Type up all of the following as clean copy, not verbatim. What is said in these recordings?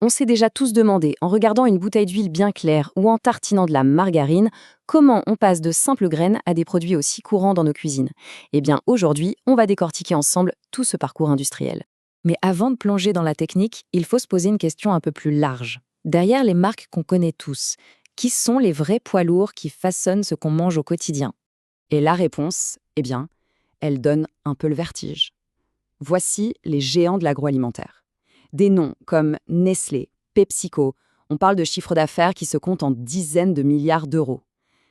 On s'est déjà tous demandé, en regardant une bouteille d'huile bien claire ou en tartinant de la margarine, comment on passe de simples graines à des produits aussi courants dans nos cuisines. Eh bien, aujourd'hui, on va décortiquer ensemble tout ce parcours industriel. Mais avant de plonger dans la technique, il faut se poser une question un peu plus large. Derrière les marques qu'on connaît tous, qui sont les vrais poids lourds qui façonnent ce qu'on mange au quotidien? Et la réponse, eh bien, elle donne un peu le vertige. Voici les géants de l'agroalimentaire. Des noms comme Nestlé, PepsiCo, on parle de chiffres d'affaires qui se comptent en dizaines de milliards d'euros.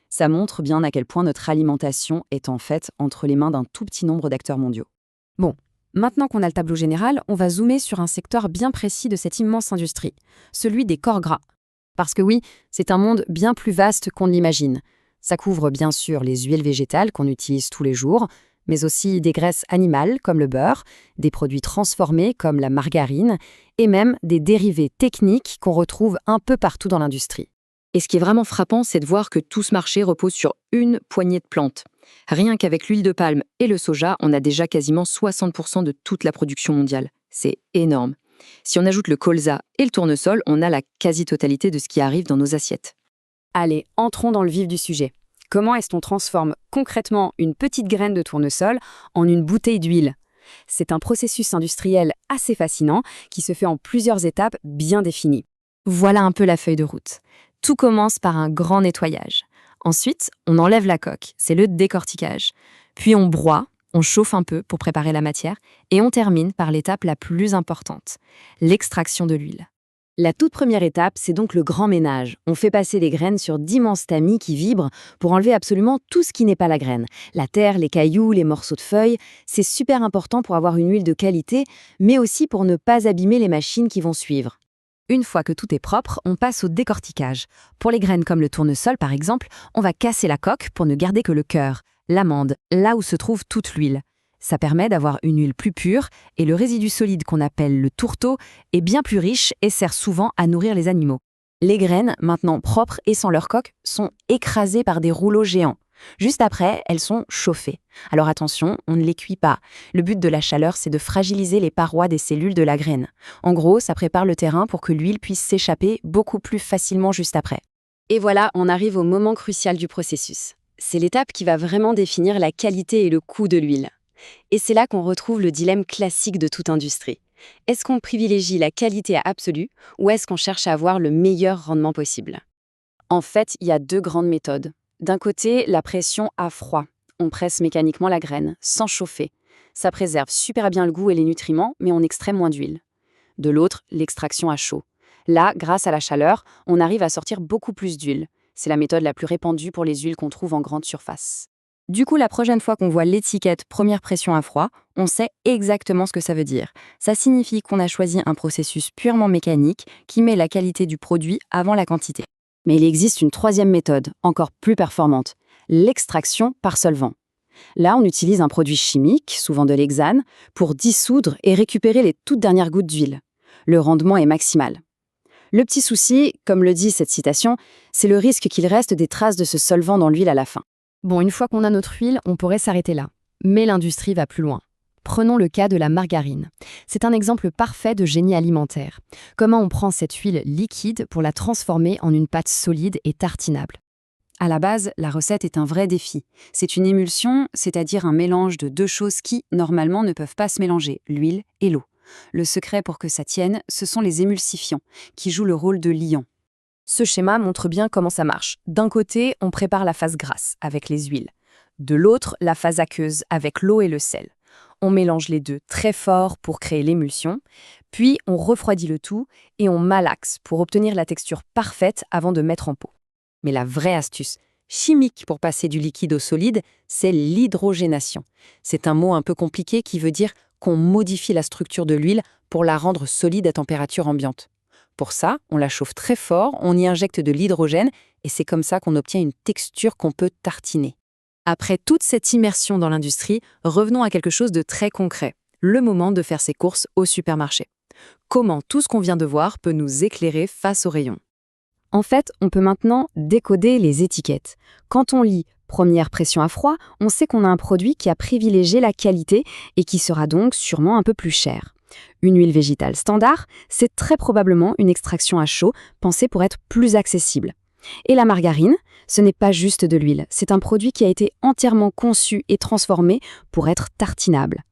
Ça montre bien à quel point notre alimentation est en fait entre les mains d'un tout petit nombre d'acteurs mondiaux. Bon, maintenant qu'on a le tableau général, on va zoomer sur un secteur bien précis de cette immense industrie, celui des corps gras. Parce que oui, c'est un monde bien plus vaste qu'on ne l'imagine. Ça couvre bien sûr les huiles végétales qu'on utilise tous les jours, mais aussi des graisses animales comme le beurre, des produits transformés comme la margarine, et même des dérivés techniques qu'on retrouve un peu partout dans l'industrie. Et ce qui est vraiment frappant, c'est de voir que tout ce marché repose sur une poignée de plantes. Rien qu'avec l'huile de palme et le soja, on a déjà quasiment 60% de toute la production mondiale. C'est énorme. Si on ajoute le colza et le tournesol, on a la quasi-totalité de ce qui arrive dans nos assiettes. Allez, entrons dans le vif du sujet. Comment est-ce qu'on transforme concrètement une petite graine de tournesol en une bouteille d'huile? C'est un processus industriel assez fascinant qui se fait en plusieurs étapes bien définies. Voilà un peu la feuille de route. Tout commence par un grand nettoyage. Ensuite, on enlève la coque, c'est le décortiquage. Puis on broie, on chauffe un peu pour préparer la matière et on termine par l'étape la plus importante, l'extraction de l'huile. La toute première étape, c'est donc le grand ménage. On fait passer les graines sur d'immenses tamis qui vibrent pour enlever absolument tout ce qui n'est pas la graine. La terre, les cailloux, les morceaux de feuilles, c'est super important pour avoir une huile de qualité, mais aussi pour ne pas abîmer les machines qui vont suivre. Une fois que tout est propre, on passe au décortiquage. Pour les graines comme le tournesol par exemple, on va casser la coque pour ne garder que le cœur, l'amande, là où se trouve toute l'huile. Ça permet d'avoir une huile plus pure et le résidu solide qu'on appelle le tourteau est bien plus riche et sert souvent à nourrir les animaux. Les graines, maintenant propres et sans leur coque, sont écrasées par des rouleaux géants. Juste après, elles sont chauffées. Alors attention, on ne les cuit pas. Le but de la chaleur, c'est de fragiliser les parois des cellules de la graine. En gros, ça prépare le terrain pour que l'huile puisse s'échapper beaucoup plus facilement juste après. Et voilà, on arrive au moment crucial du processus. C'est l'étape qui va vraiment définir la qualité et le coût de l'huile. Et c'est là qu'on retrouve le dilemme classique de toute industrie. Est-ce qu'on privilégie la qualité absolue ou est-ce qu'on cherche à avoir le meilleur rendement possible? En fait, il y a deux grandes méthodes. D'un côté, la pression à froid. On presse mécaniquement la graine, sans chauffer. Ça préserve super bien le goût et les nutriments, mais on extrait moins d'huile. De l'autre, l'extraction à chaud. Là, grâce à la chaleur, on arrive à sortir beaucoup plus d'huile. C'est la méthode la plus répandue pour les huiles qu'on trouve en grande surface. Du coup, la prochaine fois qu'on voit l'étiquette « première pression à froid », on sait exactement ce que ça veut dire. Ça signifie qu'on a choisi un processus purement mécanique qui met la qualité du produit avant la quantité. Mais il existe une troisième méthode, encore plus performante, l'extraction par solvant. Là, on utilise un produit chimique, souvent de l'hexane, pour dissoudre et récupérer les toutes dernières gouttes d'huile. Le rendement est maximal. Le petit souci, comme le dit cette citation, c'est le risque qu'il reste des traces de ce solvant dans l'huile à la fin. Bon, une fois qu'on a notre huile, on pourrait s'arrêter là. Mais l'industrie va plus loin. Prenons le cas de la margarine. C'est un exemple parfait de génie alimentaire. Comment on prend cette huile liquide pour la transformer en une pâte solide et tartinable? À la base, la recette est un vrai défi. C'est une émulsion, c'est-à-dire un mélange de deux choses qui, normalement, ne peuvent pas se mélanger, l'huile et l'eau. Le secret pour que ça tienne, ce sont les émulsifiants, qui jouent le rôle de liant. Ce schéma montre bien comment ça marche. D'un côté, on prépare la phase grasse, avec les huiles. De l'autre, la phase aqueuse, avec l'eau et le sel. On mélange les deux très fort pour créer l'émulsion, puis on refroidit le tout et on malaxe pour obtenir la texture parfaite avant de mettre en pot. Mais la vraie astuce chimique pour passer du liquide au solide, c'est l'hydrogénation. C'est un mot un peu compliqué qui veut dire qu'on modifie la structure de l'huile pour la rendre solide à température ambiante. Pour ça, on la chauffe très fort, on y injecte de l'hydrogène et c'est comme ça qu'on obtient une texture qu'on peut tartiner. Après toute cette immersion dans l'industrie, revenons à quelque chose de très concret, le moment de faire ses courses au supermarché. Comment tout ce qu'on vient de voir peut nous éclairer face aux rayons? En fait, on peut maintenant décoder les étiquettes. Quand on lit « première pression à froid », on sait qu'on a un produit qui a privilégié la qualité et qui sera donc sûrement un peu plus cher. Une huile végétale standard, c'est très probablement une extraction à chaud pensée pour être plus accessible. Et la margarine, ce n'est pas juste de l'huile, c'est un produit qui a été entièrement conçu et transformé pour être tartinable.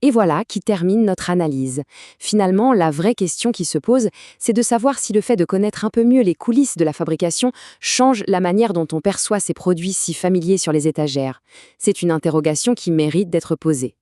Et voilà qui termine notre analyse. Finalement, la vraie question qui se pose, c'est de savoir si le fait de connaître un peu mieux les coulisses de la fabrication change la manière dont on perçoit ces produits si familiers sur les étagères. C'est une interrogation qui mérite d'être posée.